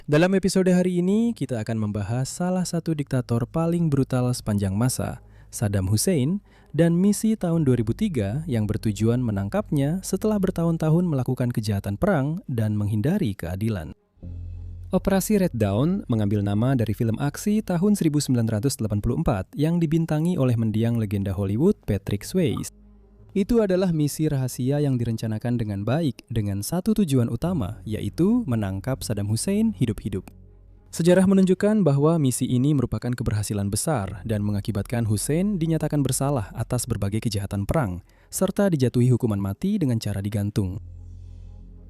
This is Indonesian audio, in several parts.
Dalam episode hari ini, kita akan membahas salah satu diktator paling brutal sepanjang masa, Saddam Hussein, dan misi tahun 2003 yang bertujuan menangkapnya setelah bertahun-tahun melakukan kejahatan perang dan menghindari keadilan. Operasi Red Dawn mengambil nama dari film aksi tahun 1984 yang dibintangi oleh mendiang legenda Hollywood Patrick Swayze. Itu adalah misi rahasia yang direncanakan dengan baik dengan satu tujuan utama, yaitu menangkap Saddam Hussein hidup-hidup. Sejarah menunjukkan bahwa misi ini merupakan keberhasilan besar dan mengakibatkan Hussein dinyatakan bersalah atas berbagai kejahatan perang, serta dijatuhi hukuman mati dengan cara digantung.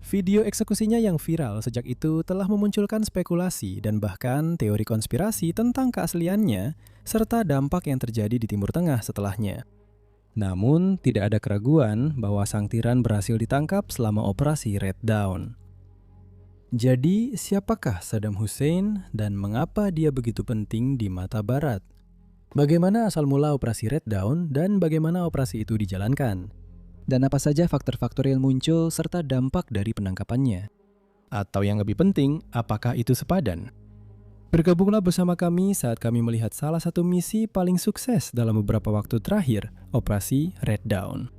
Video eksekusinya yang viral sejak itu telah memunculkan spekulasi dan bahkan teori konspirasi tentang keasliannya, serta dampak yang terjadi di Timur Tengah setelahnya. Namun, tidak ada keraguan bahwa sang tiran berhasil ditangkap selama operasi Red Dawn. Jadi, siapakah Saddam Hussein dan mengapa dia begitu penting di mata Barat? Bagaimana asal mula operasi Red Dawn dan bagaimana operasi itu dijalankan? Dan apa saja faktor-faktor yang muncul serta dampak dari penangkapannya? Atau yang lebih penting, apakah itu sepadan? Bergabunglah bersama kami saat kami melihat salah satu misi paling sukses dalam beberapa waktu terakhir, Operasi Red Dawn.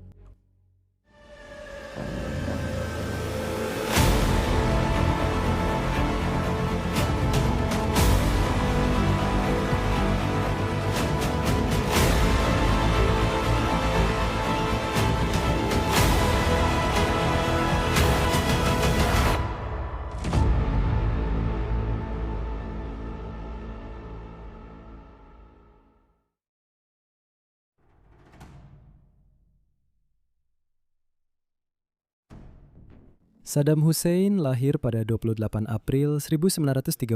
Saddam Hussein lahir pada 28 April 1937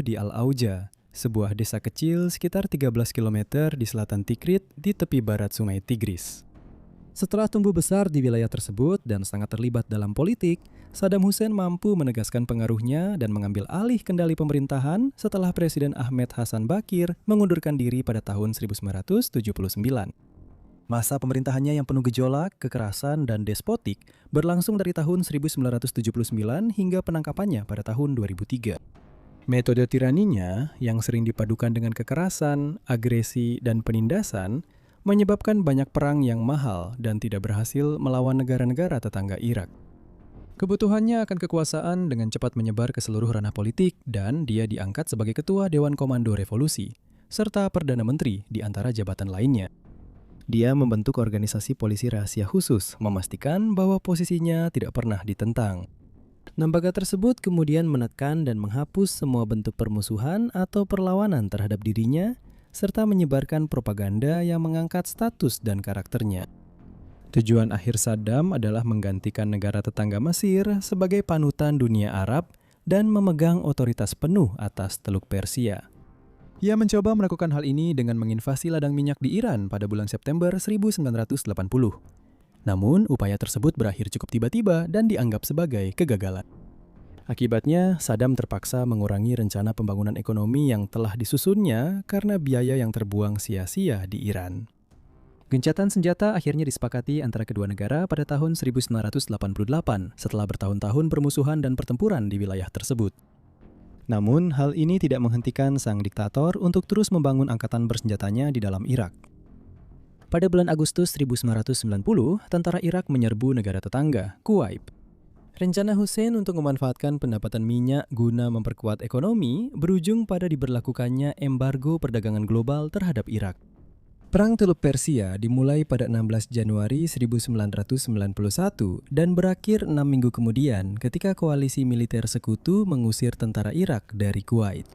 di Al-Auja, sebuah desa kecil sekitar 13 km di selatan Tikrit di tepi barat Sungai Tigris. Setelah tumbuh besar di wilayah tersebut dan sangat terlibat dalam politik, Saddam Hussein mampu menegaskan pengaruhnya dan mengambil alih kendali pemerintahan setelah Presiden Ahmed Hassan Bakir mengundurkan diri pada tahun 1979. Masa pemerintahannya yang penuh gejolak, kekerasan, dan despotik berlangsung dari tahun 1979 hingga penangkapannya pada tahun 2003. Metode tiraninya yang sering dipadukan dengan kekerasan, agresi, dan penindasan menyebabkan banyak perang yang mahal dan tidak berhasil melawan negara-negara tetangga Irak. Kebutuhannya akan kekuasaan dengan cepat menyebar ke seluruh ranah politik dan dia diangkat sebagai Ketua Dewan Komando Revolusi, serta Perdana Menteri di antara jabatan lainnya. Dia membentuk organisasi polisi rahasia khusus, memastikan bahwa posisinya tidak pernah ditentang. Lembaga tersebut kemudian menekan dan menghapus semua bentuk permusuhan atau perlawanan terhadap dirinya, serta menyebarkan propaganda yang mengangkat status dan karakternya. Tujuan akhir Saddam adalah menggantikan negara tetangga Mesir sebagai panutan dunia Arab dan memegang otoritas penuh atas Teluk Persia. Ia mencoba melakukan hal ini dengan menginvasi ladang minyak di Iran pada bulan September 1980. Namun, upaya tersebut berakhir cukup tiba-tiba dan dianggap sebagai kegagalan. Akibatnya, Saddam terpaksa mengurangi rencana pembangunan ekonomi yang telah disusunnya karena biaya yang terbuang sia-sia di Iran. Gencatan senjata akhirnya disepakati antara kedua negara pada tahun 1988 setelah bertahun-tahun permusuhan dan pertempuran di wilayah tersebut. Namun, hal ini tidak menghentikan sang diktator untuk terus membangun angkatan bersenjatanya di dalam Irak. Pada bulan Agustus 1990, tentara Irak menyerbu negara tetangga, Kuwait. Rencana Hussein untuk memanfaatkan pendapatan minyak guna memperkuat ekonomi berujung pada diberlakukannya embargo perdagangan global terhadap Irak. Perang Teluk Persia dimulai pada 16 Januari 1991 dan berakhir 6 minggu kemudian ketika koalisi militer sekutu mengusir tentara Irak dari Kuwait.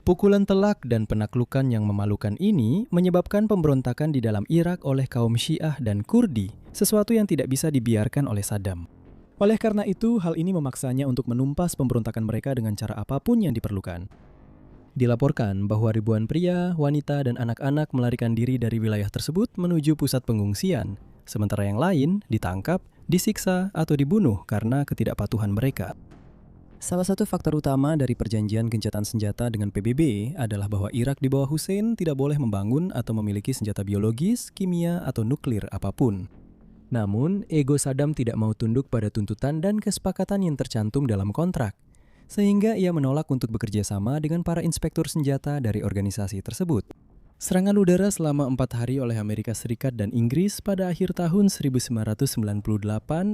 Pukulan telak dan penaklukan yang memalukan ini menyebabkan pemberontakan di dalam Irak oleh kaum Syiah dan Kurdi, sesuatu yang tidak bisa dibiarkan oleh Saddam. Oleh karena itu, hal ini memaksanya untuk menumpas pemberontakan mereka dengan cara apapun yang diperlukan. Dilaporkan bahwa ribuan pria, wanita, dan anak-anak melarikan diri dari wilayah tersebut menuju pusat pengungsian, sementara yang lain ditangkap, disiksa, atau dibunuh karena ketidakpatuhan mereka. Salah satu faktor utama dari perjanjian gencatan senjata dengan PBB adalah bahwa Irak di bawah Hussein tidak boleh membangun atau memiliki senjata biologis, kimia, atau nuklir apapun. Namun, ego Saddam tidak mau tunduk pada tuntutan dan kesepakatan yang tercantum dalam kontrak. sehingga ia menolak untuk bekerja sama dengan para inspektur senjata dari organisasi tersebut. Serangan udara selama 4 hari oleh Amerika Serikat dan Inggris pada akhir tahun 1998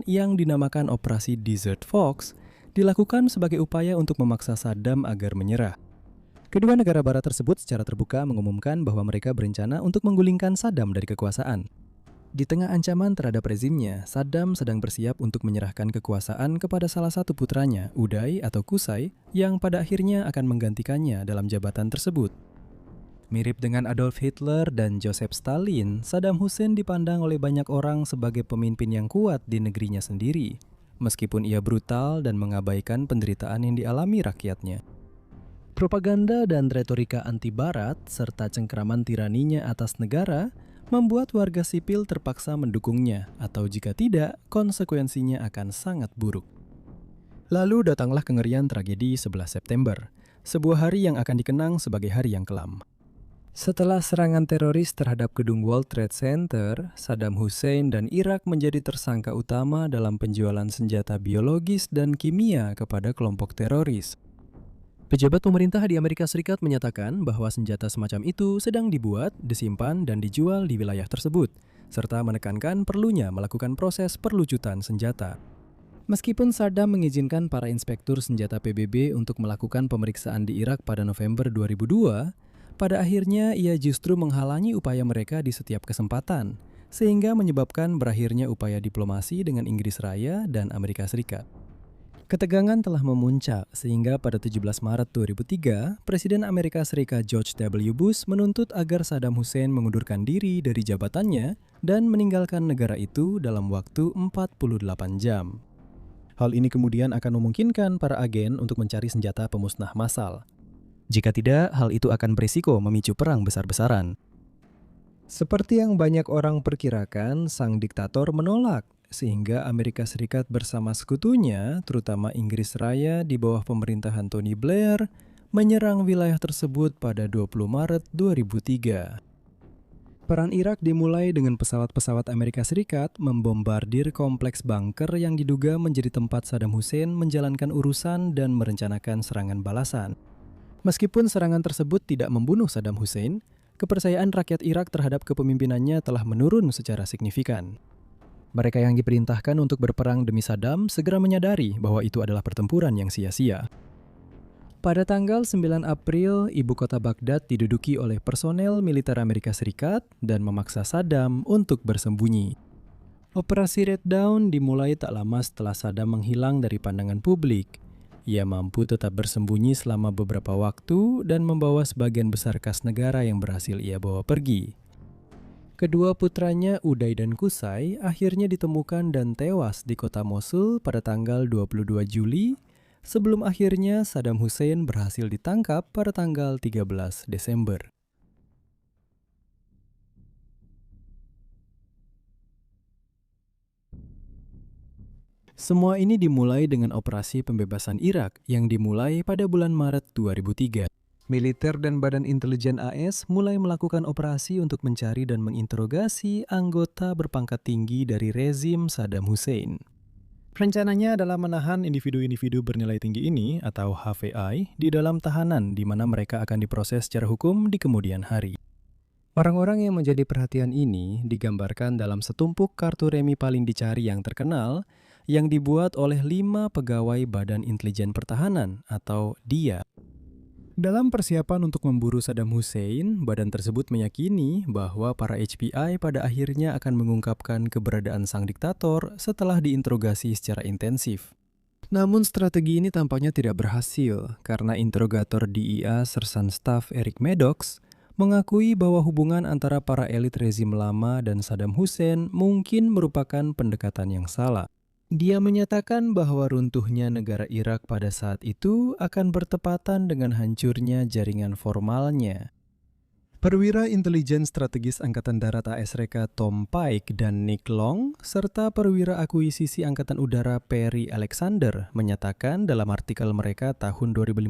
yang dinamakan Operasi Desert Fox dilakukan sebagai upaya untuk memaksa Saddam agar menyerah. Kedua negara barat tersebut secara terbuka mengumumkan bahwa mereka berencana untuk menggulingkan Saddam dari kekuasaan. Di tengah ancaman terhadap rezimnya, Saddam sedang bersiap untuk menyerahkan kekuasaan kepada salah satu putranya, Uday atau Qusay, yang pada akhirnya akan menggantikannya dalam jabatan tersebut. Mirip dengan Adolf Hitler dan Joseph Stalin, Saddam Hussein dipandang oleh banyak orang sebagai pemimpin yang kuat di negerinya sendiri, meskipun ia brutal dan mengabaikan penderitaan yang dialami rakyatnya. Propaganda dan retorika anti-barat, serta cengkeraman tiraninya atas negara, membuat warga sipil terpaksa mendukungnya, atau jika tidak, konsekuensinya akan sangat buruk. Lalu datanglah kengerian tragedi 11 September, sebuah hari yang akan dikenang sebagai hari yang kelam. Setelah serangan teroris terhadap gedung World Trade Center, Saddam Hussein dan Irak menjadi tersangka utama dalam penjualan senjata biologis dan kimia kepada kelompok teroris. Pejabat pemerintah di Amerika Serikat menyatakan bahwa senjata semacam itu sedang dibuat, disimpan, dan dijual di wilayah tersebut, serta menekankan perlunya melakukan proses perlucutan senjata. Meskipun Saddam mengizinkan para inspektur senjata PBB untuk melakukan pemeriksaan di Irak pada November 2002, pada akhirnya ia justru menghalangi upaya mereka di setiap kesempatan, sehingga menyebabkan berakhirnya upaya diplomasi dengan Inggris Raya dan Amerika Serikat. Ketegangan telah memuncak sehingga pada 17 Maret 2003, Presiden Amerika Serikat George W. Bush menuntut agar Saddam Hussein mengundurkan diri dari jabatannya dan meninggalkan negara itu dalam waktu 48 jam. Hal ini kemudian akan memungkinkan para agen untuk mencari senjata pemusnah massal. Jika tidak, hal itu akan berisiko memicu perang besar-besaran. Seperti yang banyak orang perkirakan, sang diktator menolak, sehingga Amerika Serikat bersama sekutunya, terutama Inggris Raya di bawah pemerintahan Tony Blair, menyerang wilayah tersebut pada 20 Maret 2003. Perang Irak dimulai dengan pesawat-pesawat Amerika Serikat membombardir kompleks bunker yang diduga menjadi tempat Saddam Hussein menjalankan urusan dan merencanakan serangan balasan. Meskipun serangan tersebut tidak membunuh Saddam Hussein, kepercayaan rakyat Irak terhadap kepemimpinannya telah menurun secara signifikan. Mereka yang diperintahkan untuk berperang demi Saddam segera menyadari bahwa itu adalah pertempuran yang sia-sia. Pada tanggal 9 April, ibu kota Baghdad diduduki oleh personel militer Amerika Serikat dan memaksa Saddam untuk bersembunyi. Operasi Red Dawn dimulai tak lama setelah Saddam menghilang dari pandangan publik. Ia mampu tetap bersembunyi selama beberapa waktu dan membawa sebagian besar kas negara yang berhasil ia bawa pergi. Kedua putranya, Uday dan Qusay, akhirnya ditemukan dan tewas di kota Mosul pada tanggal 22 Juli, sebelum akhirnya Saddam Hussein berhasil ditangkap pada tanggal 13 Desember. Semua ini dimulai dengan operasi pembebasan Irak yang dimulai pada bulan Maret 2003. Militer dan Badan Intelijen AS mulai melakukan operasi untuk mencari dan menginterogasi anggota berpangkat tinggi dari rezim Saddam Hussein. Rencananya adalah menahan individu-individu bernilai tinggi ini atau HVI di dalam tahanan di mana mereka akan diproses secara hukum di kemudian hari. Orang-orang yang menjadi perhatian ini digambarkan dalam setumpuk kartu remi paling dicari yang terkenal yang dibuat oleh 5 pegawai Badan Intelijen Pertahanan atau DIA. Dalam persiapan untuk memburu Saddam Hussein, badan tersebut meyakini bahwa para HPI pada akhirnya akan mengungkapkan keberadaan sang diktator setelah diinterogasi secara intensif. Namun strategi ini tampaknya tidak berhasil karena interrogator DIA Sersan Staff Eric Maddox mengakui bahwa hubungan antara para elit rezim lama dan Saddam Hussein mungkin merupakan pendekatan yang salah. Dia menyatakan bahwa runtuhnya negara Irak pada saat itu akan bertepatan dengan hancurnya jaringan formalnya. Perwira intelijen strategis Angkatan Darat AS Reka Tom Pike dan Nick Long, serta perwira akuisisi Angkatan Udara Perry Alexander menyatakan dalam artikel mereka tahun 2015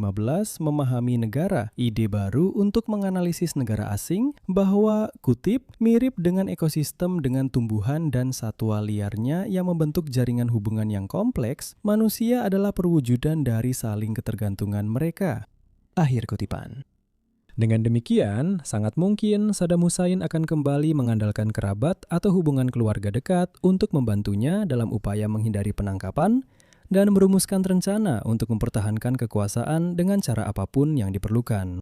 memahami negara, ide baru untuk menganalisis negara asing bahwa, kutip, mirip dengan ekosistem dengan tumbuhan dan satwa liarnya yang membentuk jaringan hubungan yang kompleks, manusia adalah perwujudan dari saling ketergantungan mereka. Akhir kutipan. Dengan demikian, sangat mungkin Saddam Hussein akan kembali mengandalkan kerabat atau hubungan keluarga dekat untuk membantunya dalam upaya menghindari penangkapan dan merumuskan rencana untuk mempertahankan kekuasaan dengan cara apapun yang diperlukan.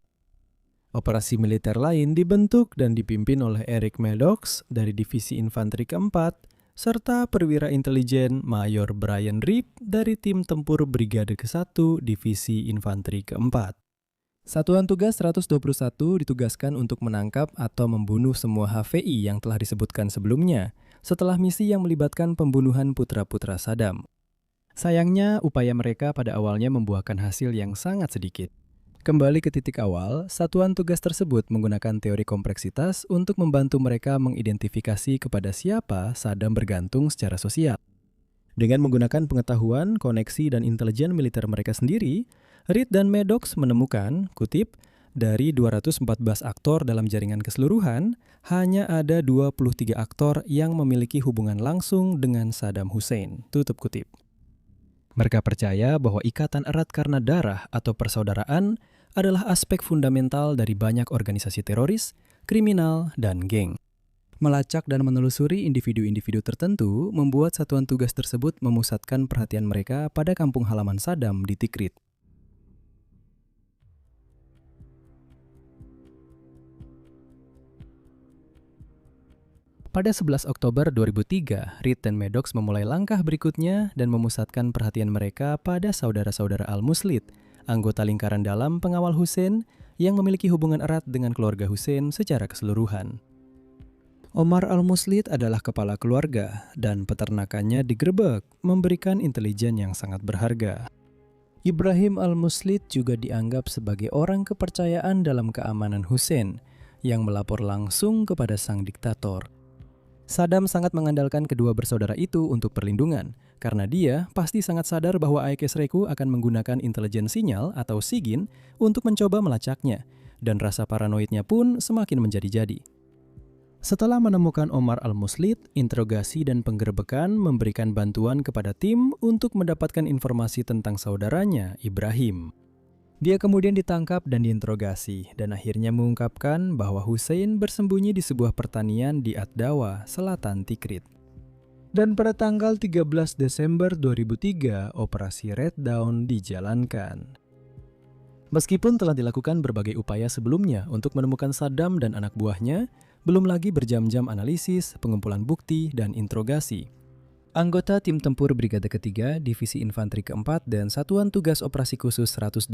Operasi militer lain dibentuk dan dipimpin oleh Eric Maddox dari Divisi Infanteri keempat, serta perwira intelijen Mayor Brian Reed dari Tim Tempur Brigade ke-1 Divisi Infanteri keempat. Satuan Tugas 121 ditugaskan untuk menangkap atau membunuh semua HVI yang telah disebutkan sebelumnya, setelah misi yang melibatkan pembunuhan putra-putra Saddam. Sayangnya, upaya mereka pada awalnya membuahkan hasil yang sangat sedikit. Kembali ke titik awal, satuan tugas tersebut menggunakan teori kompleksitas untuk membantu mereka mengidentifikasi kepada siapa Saddam bergantung secara sosial. Dengan menggunakan pengetahuan, koneksi, dan intelijen militer mereka sendiri, Reed dan Maddox menemukan, kutip, dari 214 aktor dalam jaringan keseluruhan, hanya ada 23 aktor yang memiliki hubungan langsung dengan Saddam Hussein, tutup kutip. Mereka percaya bahwa ikatan erat karena darah atau persaudaraan adalah aspek fundamental dari banyak organisasi teroris, kriminal, dan geng. Melacak dan menelusuri individu-individu tertentu membuat satuan tugas tersebut memusatkan perhatian mereka pada kampung halaman Saddam di Tikrit. Pada 11 Oktober 2003, Reed dan Maddox memulai langkah berikutnya dan memusatkan perhatian mereka pada saudara-saudara Al-Muslid, anggota lingkaran dalam pengawal Hussein yang memiliki hubungan erat dengan keluarga Hussein secara keseluruhan. Omar Al-Muslid adalah kepala keluarga dan peternakannya digerebek, memberikan intelijen yang sangat berharga. Ibrahim Al-Muslid juga dianggap sebagai orang kepercayaan dalam keamanan Hussein yang melapor langsung kepada sang diktator. Saddam sangat mengandalkan kedua bersaudara itu untuk perlindungan, karena dia pasti sangat sadar bahwa AEK Reku akan menggunakan intelijen sinyal atau SIGIN untuk mencoba melacaknya, dan rasa paranoidnya pun semakin menjadi-jadi. Setelah menemukan Omar Al-Muslid, interogasi dan penggerebekan memberikan bantuan kepada tim untuk mendapatkan informasi tentang saudaranya, Ibrahim. Dia kemudian ditangkap dan diinterogasi, dan akhirnya mengungkapkan bahwa Hussein bersembunyi di sebuah pertanian di Ad-Dawa, selatan Tikrit. Dan pada tanggal 13 Desember 2003, Operasi Red Dawn dijalankan. Meskipun telah dilakukan berbagai upaya sebelumnya untuk menemukan Saddam dan anak buahnya, belum lagi berjam-jam analisis, pengumpulan bukti, dan interogasi. Anggota Tim Tempur Brigade Ketiga, Divisi Infanteri Keempat, dan Satuan Tugas Operasi Khusus 121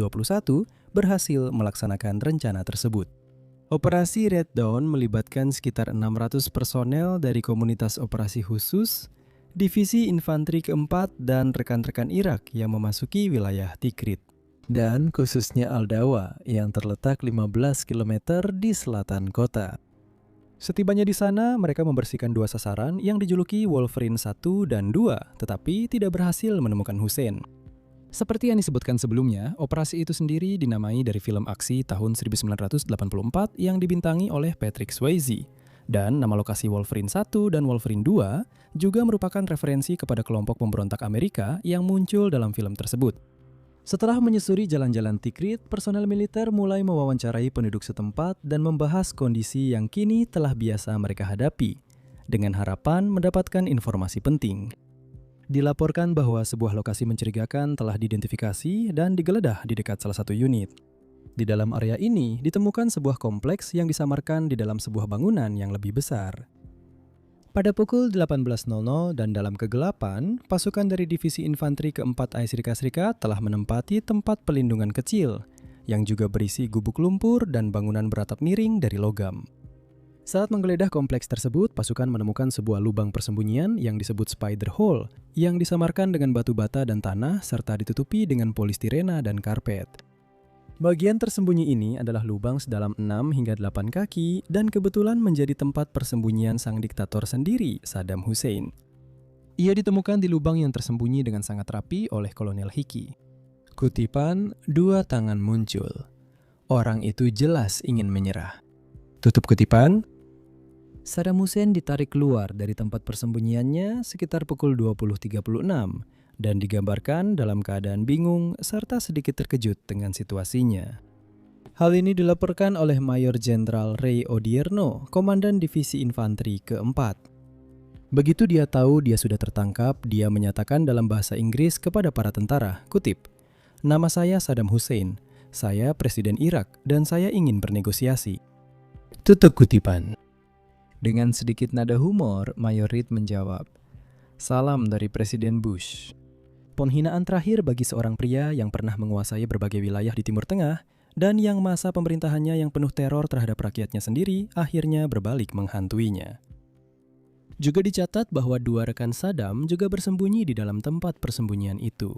berhasil melaksanakan rencana tersebut. Operasi Red Dawn melibatkan sekitar 600 personel dari Komunitas Operasi Khusus, Divisi Infanteri Keempat, dan rekan-rekan Irak yang memasuki wilayah Tikrit. Dan khususnya Al-Dawa yang terletak 15 km di selatan kota. Setibanya di sana, mereka membersihkan dua sasaran yang dijuluki Wolverine 1 dan 2, tetapi tidak berhasil menemukan Hussein. Seperti yang disebutkan sebelumnya, operasi itu sendiri dinamai dari film aksi tahun 1984 yang dibintangi oleh Patrick Swayze. Dan nama lokasi Wolverine 1 dan Wolverine 2 juga merupakan referensi kepada kelompok pemberontak Amerika yang muncul dalam film tersebut. Setelah menyusuri jalan-jalan Tikrit, personel militer mulai mewawancarai penduduk setempat dan membahas kondisi yang kini telah biasa mereka hadapi, dengan harapan mendapatkan informasi penting. Dilaporkan bahwa sebuah lokasi mencurigakan telah diidentifikasi dan digeledah di dekat salah satu unit. Di dalam area ini ditemukan sebuah kompleks yang disamarkan di dalam sebuah bangunan yang lebih besar. Pada pukul 18.00 dan dalam kegelapan, pasukan dari Divisi Infanteri Keempat Amerika Serikat telah menempati tempat pelindungan kecil, yang juga berisi gubuk lumpur dan bangunan beratap miring dari logam. Saat menggeledah kompleks tersebut, pasukan menemukan sebuah lubang persembunyian yang disebut Spider Hole, yang disamarkan dengan batu bata dan tanah serta ditutupi dengan polistirena dan karpet. Bagian tersembunyi ini adalah lubang sedalam 6 hingga 8 kaki dan kebetulan menjadi tempat persembunyian sang diktator sendiri, Saddam Hussein. Ia ditemukan di lubang yang tersembunyi dengan sangat rapi oleh Kolonel Hickey. Kutipan, dua tangan muncul. Orang itu jelas ingin menyerah. Tutup kutipan. Saddam Hussein ditarik keluar dari tempat persembunyiannya sekitar pukul 20.36 dan digambarkan dalam keadaan bingung serta sedikit terkejut dengan situasinya. Hal ini dilaporkan oleh Mayor Jenderal Ray Odierno, Komandan Divisi Infanteri keempat. Begitu dia tahu dia sudah tertangkap, dia menyatakan dalam bahasa Inggris kepada para tentara, kutip, "Nama saya Saddam Hussein, saya Presiden Irak dan saya ingin bernegosiasi." Tutup kutipan. Dengan sedikit nada humor, Mayor Reed menjawab, "Salam dari Presiden Bush." Penghinaan terakhir bagi seorang pria yang pernah menguasai berbagai wilayah di Timur Tengah dan yang masa pemerintahannya yang penuh teror terhadap rakyatnya sendiri akhirnya berbalik menghantuinya. Juga dicatat bahwa dua rekan Saddam juga bersembunyi di dalam tempat persembunyian itu.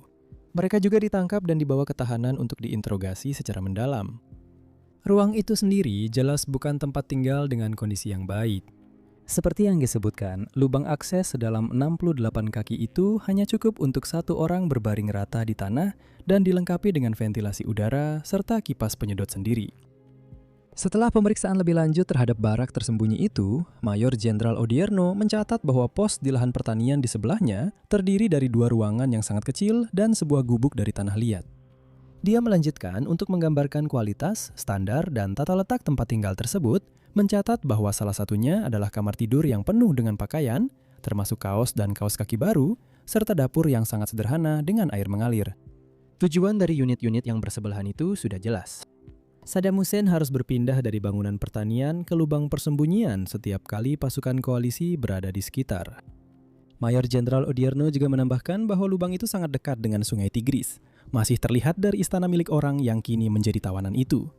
Mereka juga ditangkap dan dibawa ke tahanan untuk diinterogasi secara mendalam. Ruang itu sendiri jelas bukan tempat tinggal dengan kondisi yang baik. Seperti yang disebutkan, lubang akses sedalam 68 kaki itu hanya cukup untuk satu orang berbaring rata di tanah dan dilengkapi dengan ventilasi udara serta kipas penyedot sendiri. Setelah pemeriksaan lebih lanjut terhadap barak tersembunyi itu, Mayor Jenderal Odierno mencatat bahwa pos di lahan pertanian di sebelahnya terdiri dari dua ruangan yang sangat kecil dan sebuah gubuk dari tanah liat. Dia melanjutkan untuk menggambarkan kualitas, standar, dan tata letak tempat tinggal tersebut, mencatat bahwa salah satunya adalah kamar tidur yang penuh dengan pakaian, termasuk kaos dan kaos kaki baru, serta dapur yang sangat sederhana dengan air mengalir. Tujuan dari unit-unit yang bersebelahan itu sudah jelas. Saddam Hussein harus berpindah dari bangunan pertanian ke lubang persembunyian setiap kali pasukan koalisi berada di sekitar. Mayor Jenderal Odierno juga menambahkan bahwa lubang itu sangat dekat dengan Sungai Tigris, masih terlihat dari istana milik orang yang kini menjadi tawanan itu.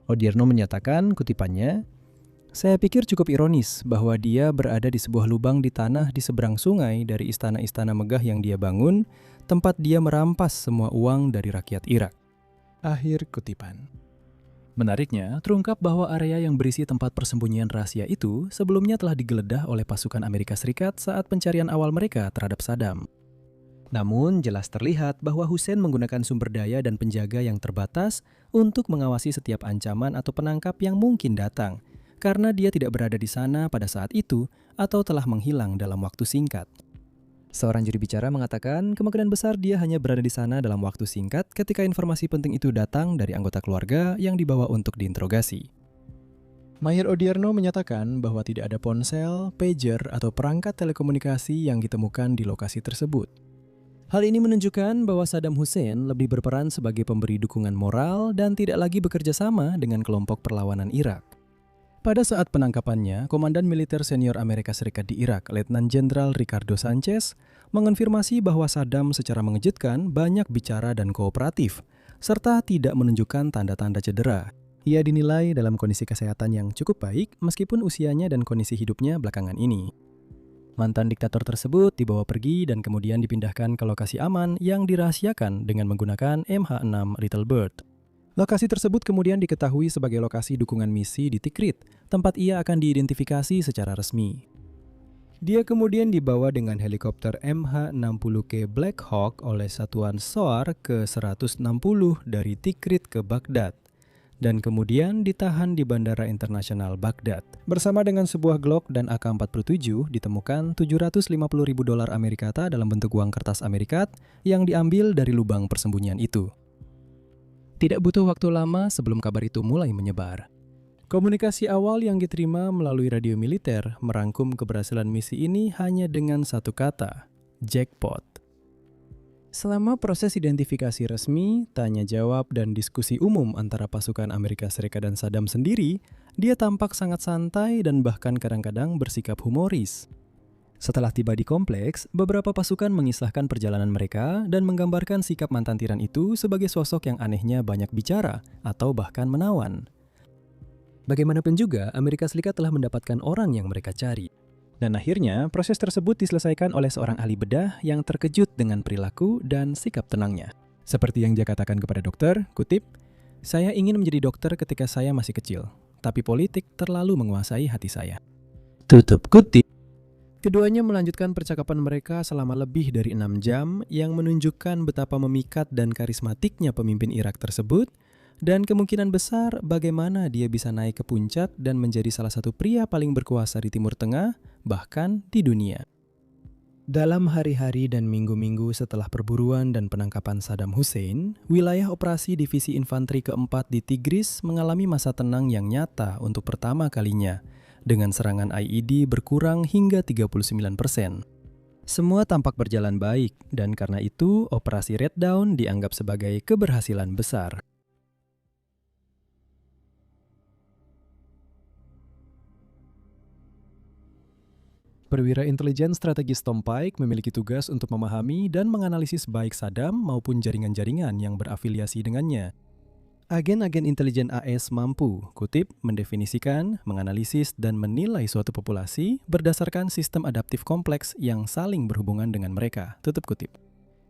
Odierno menyatakan, kutipannya, "Saya pikir cukup ironis bahwa dia berada di sebuah lubang di tanah di seberang sungai dari istana-istana megah yang dia bangun, tempat dia merampas semua uang dari rakyat Irak." Akhir kutipan. Menariknya, terungkap bahwa area yang berisi tempat persembunyian rahasia itu sebelumnya telah digeledah oleh pasukan Amerika Serikat saat pencarian awal mereka terhadap Saddam. Namun, jelas terlihat bahwa Hussein menggunakan sumber daya dan penjaga yang terbatas untuk mengawasi setiap ancaman atau penangkap yang mungkin datang, karena dia tidak berada di sana pada saat itu atau telah menghilang dalam waktu singkat. Seorang juri bicara mengatakan kemungkinan besar dia hanya berada di sana dalam waktu singkat ketika informasi penting itu datang dari anggota keluarga yang dibawa untuk diinterogasi. Mayor Odierno menyatakan bahwa tidak ada ponsel, pager, atau perangkat telekomunikasi yang ditemukan di lokasi tersebut. Hal ini menunjukkan bahwa Saddam Hussein lebih berperan sebagai pemberi dukungan moral dan tidak lagi bekerja sama dengan kelompok perlawanan Irak. Pada saat penangkapannya, Komandan Militer Senior Amerika Serikat di Irak, Letnan Jenderal Ricardo Sanchez, mengonfirmasi bahwa Saddam secara mengejutkan banyak bicara dan kooperatif, serta tidak menunjukkan tanda-tanda cedera. Ia dinilai dalam kondisi kesehatan yang cukup baik meskipun usianya dan kondisi hidupnya belakangan ini. Mantan diktator tersebut dibawa pergi dan kemudian dipindahkan ke lokasi aman yang dirahasiakan dengan menggunakan MH6 Little Bird. Lokasi tersebut kemudian diketahui sebagai lokasi dukungan misi di Tikrit, tempat ia akan diidentifikasi secara resmi. Dia kemudian dibawa dengan helikopter MH60K Black Hawk oleh satuan SOAR ke 160 dari Tikrit ke Baghdad, dan kemudian ditahan di Bandara Internasional Baghdad. Bersama dengan sebuah Glock dan AK-47 ditemukan $750.000 Amerika dalam bentuk uang kertas Amerika yang diambil dari lubang persembunyian itu. Tidak butuh waktu lama sebelum kabar itu mulai menyebar. Komunikasi awal yang diterima melalui radio militer merangkum keberhasilan misi ini hanya dengan satu kata, jackpot. Selama proses identifikasi resmi, tanya jawab, dan diskusi umum antara pasukan Amerika Serikat dan Saddam sendiri, dia tampak sangat santai dan bahkan kadang-kadang bersikap humoris. Setelah tiba di kompleks, beberapa pasukan mengisahkan perjalanan mereka dan menggambarkan sikap mantan tiran itu sebagai sosok yang anehnya banyak bicara atau bahkan menawan. Bagaimanapun juga, Amerika Serikat telah mendapatkan orang yang mereka cari. Dan akhirnya, proses tersebut diselesaikan oleh seorang ahli bedah yang terkejut dengan perilaku dan sikap tenangnya. Seperti yang dia katakan kepada dokter, kutip, Saya ingin menjadi dokter ketika saya masih kecil, tapi politik terlalu menguasai hati saya. Tutup kutip. Keduanya melanjutkan percakapan mereka selama lebih dari 6 jam yang menunjukkan betapa memikat dan karismatiknya pemimpin Irak tersebut dan kemungkinan besar bagaimana dia bisa naik ke puncak dan menjadi salah satu pria paling berkuasa di Timur Tengah, bahkan di dunia. Dalam hari-hari dan minggu-minggu setelah perburuan dan penangkapan Saddam Hussein, wilayah operasi Divisi Infanteri keempat di Tigris mengalami masa tenang yang nyata untuk pertama kalinya, dengan serangan IED berkurang hingga 39%. Semua tampak berjalan baik, dan karena itu operasi Red Dawn dianggap sebagai keberhasilan besar. Perwira intelijen strategis Tom Pike memiliki tugas untuk memahami dan menganalisis baik Saddam maupun jaringan-jaringan yang berafiliasi dengannya. Agen-agen intelijen AS mampu, kutip, mendefinisikan, menganalisis, dan menilai suatu populasi berdasarkan sistem adaptif kompleks yang saling berhubungan dengan mereka, tutup kutip.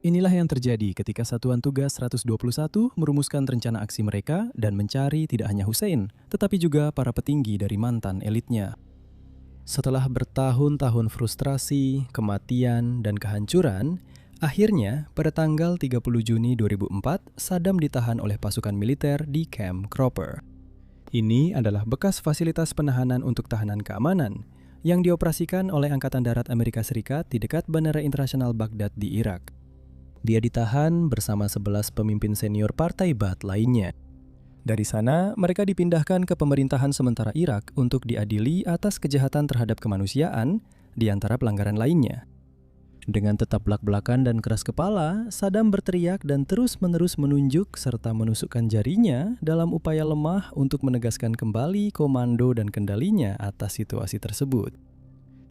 Inilah yang terjadi ketika Satuan Tugas 121 merumuskan rencana aksi mereka dan mencari tidak hanya Hussein, tetapi juga para petinggi dari mantan elitnya. Setelah bertahun-tahun frustrasi, kematian, dan kehancuran, akhirnya, pada tanggal 30 Juni 2004, Saddam ditahan oleh pasukan militer di Camp Cropper. Ini adalah bekas fasilitas penahanan untuk tahanan keamanan yang dioperasikan oleh Angkatan Darat Amerika Serikat di dekat Bandara Internasional Baghdad di Irak. Dia ditahan bersama 11 pemimpin senior Partai Baath lainnya. Dari sana, mereka dipindahkan ke pemerintahan sementara Irak untuk diadili atas kejahatan terhadap kemanusiaan di antara pelanggaran lainnya. Dengan tetap belak-belakan dan keras kepala, Saddam berteriak dan terus-menerus menunjuk serta menusukkan jarinya dalam upaya lemah untuk menegaskan kembali komando dan kendalinya atas situasi tersebut.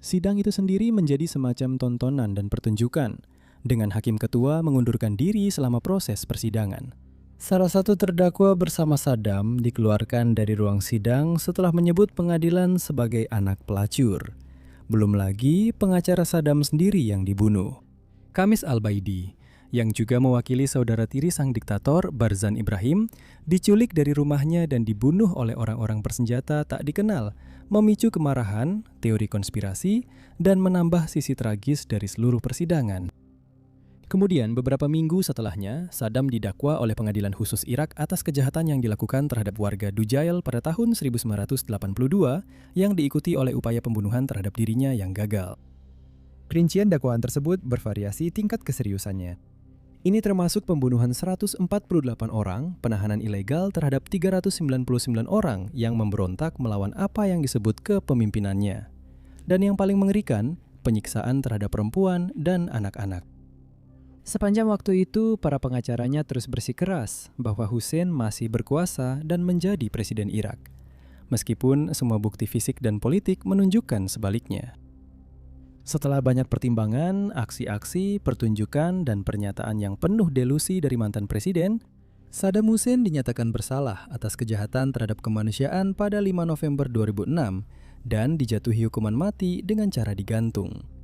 Sidang itu sendiri menjadi semacam tontonan dan pertunjukan, dengan hakim ketua mengundurkan diri selama proses persidangan. Salah satu terdakwa bersama Saddam dikeluarkan dari ruang sidang setelah menyebut pengadilan sebagai anak pelacur. Belum lagi pengacara Saddam sendiri yang dibunuh. Kamis Al-Baidi, yang juga mewakili saudara tiri sang diktator Barzan Ibrahim, diculik dari rumahnya dan dibunuh oleh orang-orang bersenjata tak dikenal, memicu kemarahan, teori konspirasi, dan menambah sisi tragis dari seluruh persidangan. Kemudian, beberapa minggu setelahnya, Saddam didakwa oleh Pengadilan Khusus Irak atas kejahatan yang dilakukan terhadap warga Dujail pada tahun 1982 yang diikuti oleh upaya pembunuhan terhadap dirinya yang gagal. Rincian dakwaan tersebut bervariasi tingkat keseriusannya. Ini termasuk pembunuhan 148 orang, penahanan ilegal terhadap 399 orang yang memberontak melawan apa yang disebut kepemimpinannya. Dan yang paling mengerikan, penyiksaan terhadap perempuan dan anak-anak. Sepanjang waktu itu, para pengacaranya terus bersikeras bahwa Hussein masih berkuasa dan menjadi presiden Irak, meskipun semua bukti fisik dan politik menunjukkan sebaliknya. Setelah banyak pertimbangan, aksi-aksi, pertunjukan, dan pernyataan yang penuh delusi dari mantan presiden, Saddam Hussein dinyatakan bersalah atas kejahatan terhadap kemanusiaan pada 5 November 2006 dan dijatuhi hukuman mati dengan cara digantung.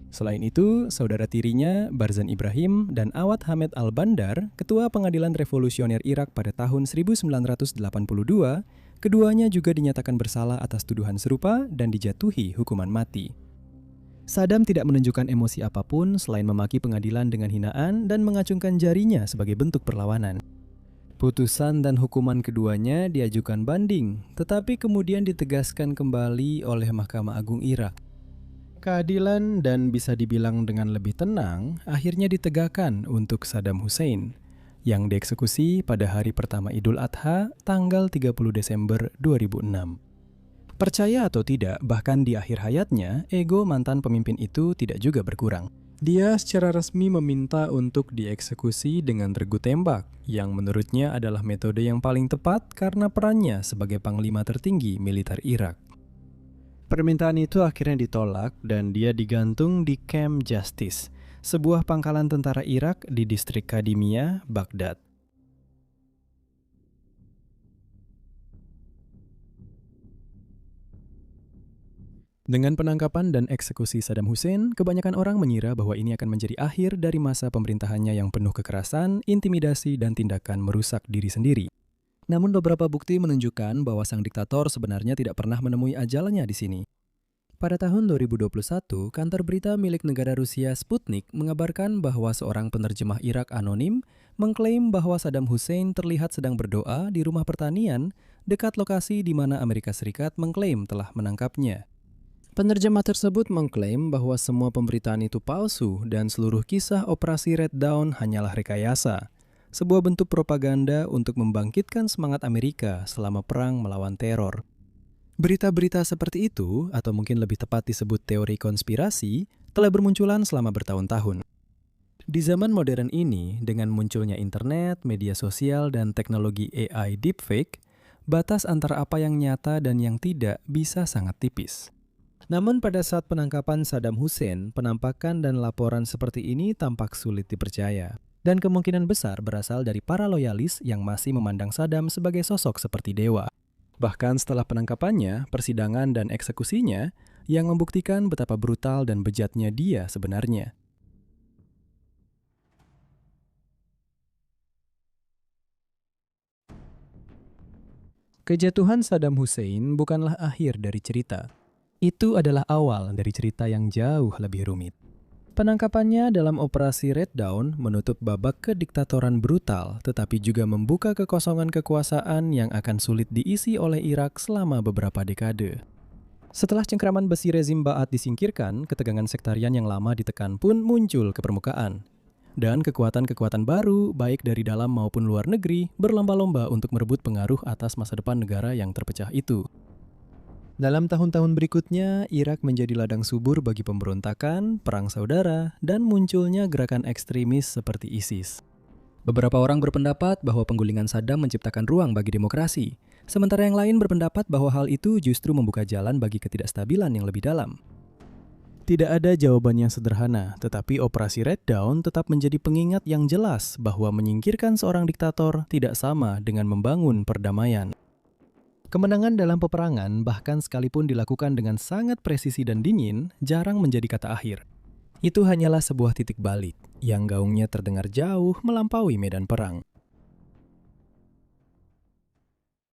Selain itu, saudara tirinya, Barzan Ibrahim, dan Awad Hamed al-Bandar, ketua pengadilan revolusioner Irak pada tahun 1982, keduanya juga dinyatakan bersalah atas tuduhan serupa dan dijatuhi hukuman mati. Saddam tidak menunjukkan emosi apapun selain memaki pengadilan dengan hinaan dan mengacungkan jarinya sebagai bentuk perlawanan. Putusan dan hukuman keduanya diajukan banding, tetapi kemudian ditegaskan kembali oleh Mahkamah Agung Irak. Keadilan dan bisa dibilang dengan lebih tenang akhirnya ditegakkan untuk Saddam Hussein yang dieksekusi pada hari pertama Idul Adha tanggal 30 Desember 2006. Percaya atau tidak, bahkan di akhir hayatnya, ego mantan pemimpin itu tidak juga berkurang. Dia secara resmi meminta untuk dieksekusi dengan regu tembak, yang menurutnya adalah metode yang paling tepat karena perannya sebagai panglima tertinggi militer Irak. Permintaan itu akhirnya ditolak dan dia digantung di Camp Justice, sebuah pangkalan tentara Irak di distrik Kadimiyah, Baghdad. Dengan penangkapan dan eksekusi Saddam Hussein, kebanyakan orang mengira bahwa ini akan menjadi akhir dari masa pemerintahannya yang penuh kekerasan, intimidasi, dan tindakan merusak diri sendiri. Namun beberapa bukti menunjukkan bahwa sang diktator sebenarnya tidak pernah menemui ajalnya di sini. Pada tahun 2021, kantor berita milik negara Rusia Sputnik mengabarkan bahwa seorang penerjemah Irak anonim mengklaim bahwa Saddam Hussein terlihat sedang berdoa di rumah pertanian dekat lokasi di mana Amerika Serikat mengklaim telah menangkapnya. Penerjemah tersebut mengklaim bahwa semua pemberitaan itu palsu dan seluruh kisah operasi Red Dawn hanyalah rekayasa, sebuah bentuk propaganda untuk membangkitkan semangat Amerika selama perang melawan teror. Berita-berita seperti itu, atau mungkin lebih tepat disebut teori konspirasi, telah bermunculan selama bertahun-tahun. Di zaman modern ini, dengan munculnya internet, media sosial, dan teknologi AI deepfake, batas antara apa yang nyata dan yang tidak bisa sangat tipis. Namun pada saat penangkapan Saddam Hussein, penampakan dan laporan seperti ini tampak sulit dipercaya. Dan kemungkinan besar berasal dari para loyalis yang masih memandang Saddam sebagai sosok seperti dewa. Bahkan setelah penangkapannya, persidangan dan eksekusinya yang membuktikan betapa brutal dan bejatnya dia sebenarnya. Kejatuhan Saddam Hussein bukanlah akhir dari cerita. Itu adalah awal dari cerita yang jauh lebih rumit. Penangkapannya dalam operasi Red Dawn menutup babak kediktatoran brutal, tetapi juga membuka kekosongan kekuasaan yang akan sulit diisi oleh Irak selama beberapa dekade. Setelah cengkraman besi rezim Ba'ath disingkirkan, ketegangan sektarian yang lama ditekan pun muncul ke permukaan. Dan kekuatan-kekuatan baru, baik dari dalam maupun luar negeri, berlomba-lomba untuk merebut pengaruh atas masa depan negara yang terpecah itu. Dalam tahun-tahun berikutnya, Irak menjadi ladang subur bagi pemberontakan, perang saudara, dan munculnya gerakan ekstremis seperti ISIS. Beberapa orang berpendapat bahwa penggulingan Saddam menciptakan ruang bagi demokrasi, sementara yang lain berpendapat bahwa hal itu justru membuka jalan bagi ketidakstabilan yang lebih dalam. Tidak ada jawaban yang sederhana, tetapi operasi Red Dawn tetap menjadi pengingat yang jelas bahwa menyingkirkan seorang diktator tidak sama dengan membangun perdamaian. Kemenangan dalam peperangan, bahkan sekalipun dilakukan dengan sangat presisi dan dingin, jarang menjadi kata akhir. Itu hanyalah sebuah titik balik, yang gaungnya terdengar jauh melampaui medan perang.